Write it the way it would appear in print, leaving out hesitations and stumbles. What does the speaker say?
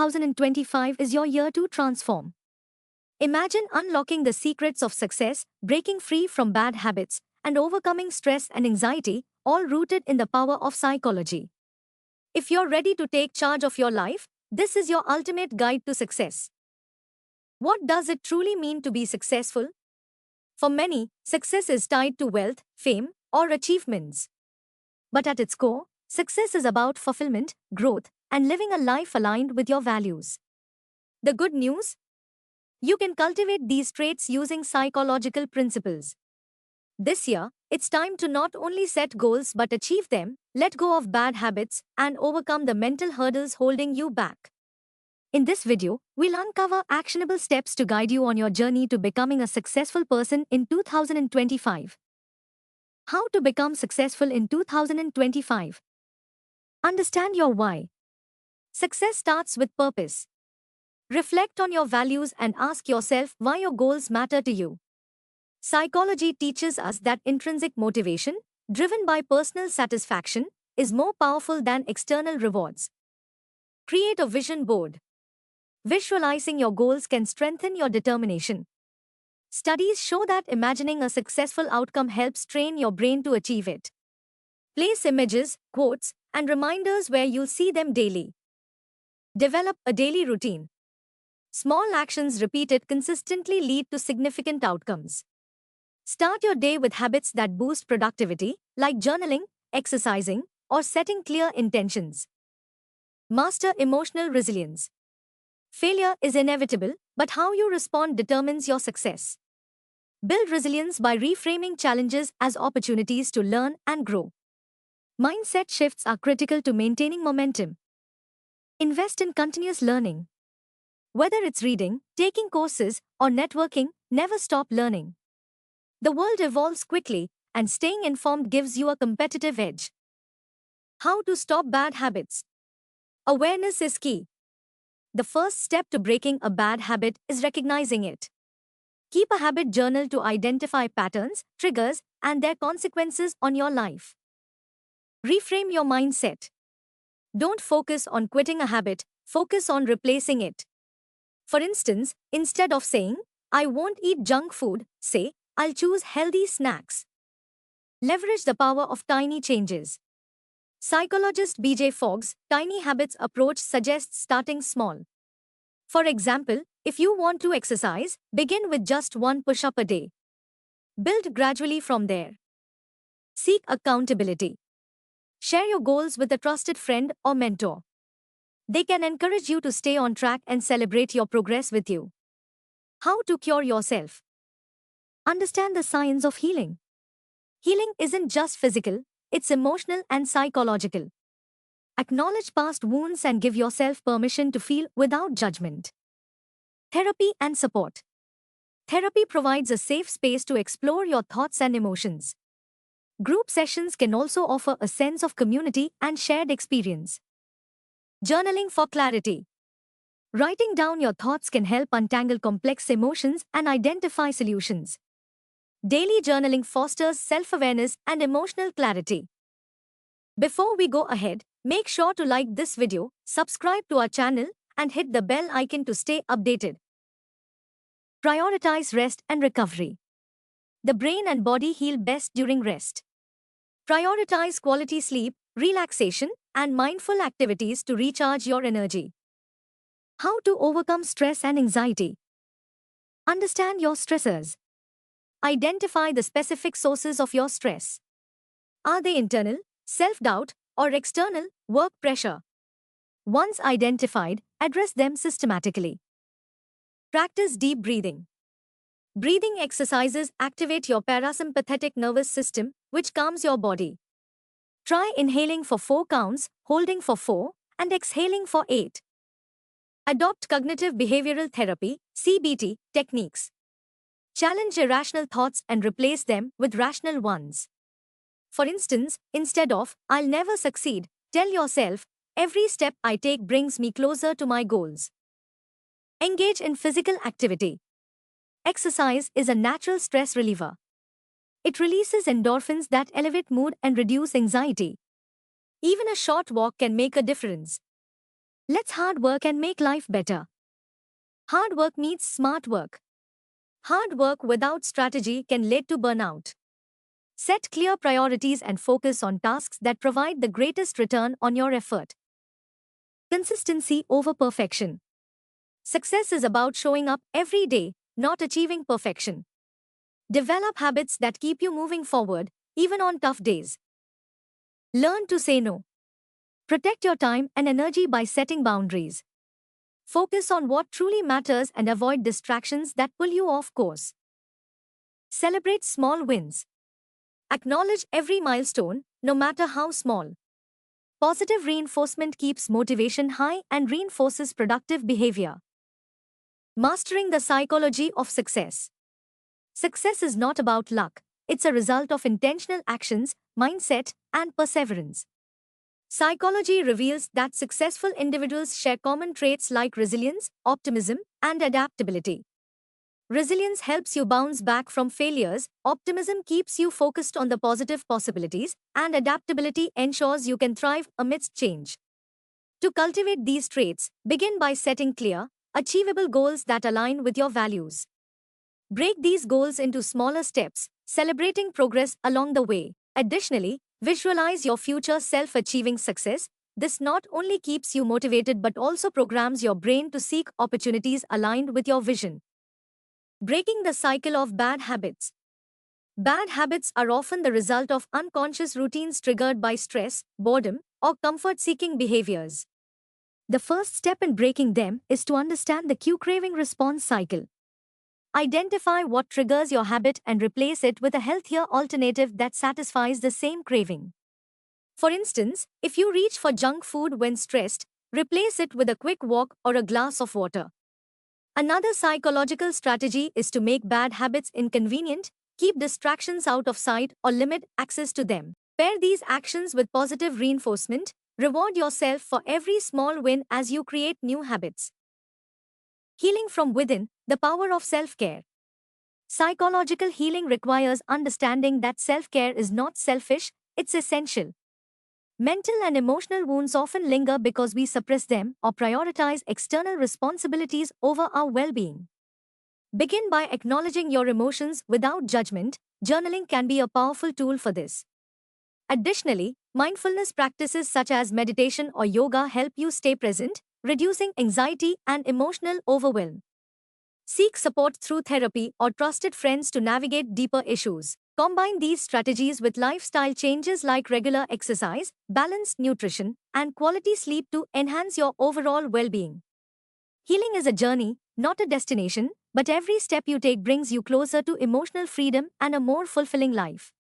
2025 is your year to transform. Imagine unlocking the secrets of success, breaking free from bad habits, and overcoming stress and anxiety, all rooted in the power of psychology. If you're ready to take charge of your life, this is your ultimate guide to success. What does it truly mean to be successful? For many, success is tied to wealth, fame, or achievements. But at its core, success is about fulfillment, growth, and living a life aligned with your values. The good news? You can cultivate these traits using psychological principles. This year, it's time to not only set goals but achieve them, let go of bad habits, and overcome the mental hurdles holding you back. In this video, we'll uncover actionable steps to guide you on your journey to becoming a successful person in 2025. How to become successful in 2025? Understand your why. Success starts with purpose. Reflect on your values and ask yourself why your goals matter to you. Psychology teaches us that intrinsic motivation, driven by personal satisfaction, is more powerful than external rewards. Create a vision board. Visualizing your goals can strengthen your determination. Studies show that imagining a successful outcome helps train your brain to achieve it. Place images, quotes, and reminders where you'll see them daily. Develop a daily routine. Small actions repeated consistently lead to significant outcomes. Start your day with habits that boost productivity, like journaling, exercising, or setting clear intentions. Master emotional resilience. Failure is inevitable, but how you respond determines your success. Build resilience by reframing challenges as opportunities to learn and grow. Mindset shifts are critical to maintaining momentum. Invest in continuous learning. Whether it's reading, taking courses, or networking, never stop learning. The world evolves quickly, and staying informed gives you a competitive edge. How to stop bad habits? Awareness is key. The first step to breaking a bad habit is recognizing it. Keep a habit journal to identify patterns, triggers, and their consequences on your life. Reframe your mindset. Don't focus on quitting a habit, focus on replacing it. For instance, instead of saying, "I won't eat junk food," say, "I'll choose healthy snacks." Leverage the power of tiny changes. Psychologist BJ Fogg's tiny habits approach suggests starting small. For example, if you want to exercise, begin with just one push-up a day. Build gradually from there. Seek accountability. Share your goals with a trusted friend or mentor. They can encourage you to stay on track and celebrate your progress with you. How to cure yourself? Understand the science of healing. Healing isn't just physical, it's emotional and psychological. Acknowledge past wounds and give yourself permission to feel without judgment. Therapy and support. Therapy provides a safe space to explore your thoughts and emotions. Group sessions can also offer a sense of community and shared experience. Journaling for clarity. Writing down your thoughts can help untangle complex emotions and identify solutions. Daily journaling fosters self-awareness and emotional clarity. Before we go ahead, make sure to like this video, subscribe to our channel, and hit the bell icon to stay updated. Prioritize rest and recovery. The brain and body heal best during rest. Prioritize quality sleep, relaxation, and mindful activities to recharge your energy. How to overcome stress and anxiety? Understand your stressors. Identify the specific sources of your stress. Are they internal, self-doubt, or external, work pressure? Once identified, address them systematically. Practice deep breathing. Breathing exercises activate your parasympathetic nervous system, which calms your body. Try inhaling for 4 counts, holding for 4, and exhaling for 8. Adopt cognitive behavioral therapy, CBT, techniques. Challenge irrational thoughts and replace them with rational ones. For instance, instead of, "I'll never succeed," tell yourself, "Every step I take brings me closer to my goals." Engage in physical activity. Exercise is a natural stress reliever. It releases endorphins that elevate mood and reduce anxiety. Even a short walk can make a difference. Let's hard work and make life better. Hard work needs smart work. Hard work without strategy can lead to burnout. Set clear priorities and focus on tasks that provide the greatest return on your effort. Consistency over perfection. Success is about showing up every day, not achieving perfection. Develop habits that keep you moving forward, even on tough days. Learn to say no. Protect your time and energy by setting boundaries. Focus on what truly matters and avoid distractions that pull you off course. Celebrate small wins. Acknowledge every milestone, no matter how small. Positive reinforcement keeps motivation high and reinforces productive behavior. Mastering the psychology of success. Success is not about luck, it's a result of intentional actions, mindset, and perseverance. Psychology reveals that successful individuals share common traits like resilience, optimism, and adaptability. Resilience helps you bounce back from failures, optimism keeps you focused on the positive possibilities, and adaptability ensures you can thrive amidst change. To cultivate these traits, begin by setting clear, achievable goals that align with your values. Break these goals into smaller steps, celebrating progress along the way. Additionally, visualize your future self achieving success. This not only keeps you motivated but also programs your brain to seek opportunities aligned with your vision. Breaking the cycle of bad habits. Bad habits are often the result of unconscious routines triggered by stress, boredom, or comfort seeking behaviors. The first step in breaking them is to understand the cue craving response cycle. Identify what triggers your habit and replace it with a healthier alternative that satisfies the same craving. For instance, if you reach for junk food when stressed, replace it with a quick walk or a glass of water. Another psychological strategy is to make bad habits inconvenient, keep distractions out of sight, or limit access to them. Pair these actions with positive reinforcement, reward yourself for every small win as you create new habits. Healing from within, the power of self-care. Psychological healing requires understanding that self-care is not selfish, it's essential. Mental and emotional wounds often linger because we suppress them or prioritize external responsibilities over our well-being. Begin by acknowledging your emotions without judgment. Journaling can be a powerful tool for this. Additionally, mindfulness practices such as meditation or yoga help you stay present, reducing anxiety and emotional overwhelm. Seek support through therapy or trusted friends to navigate deeper issues. Combine these strategies with lifestyle changes like regular exercise, balanced nutrition, and quality sleep to enhance your overall well-being. Healing is a journey, not a destination, but every step you take brings you closer to emotional freedom and a more fulfilling life.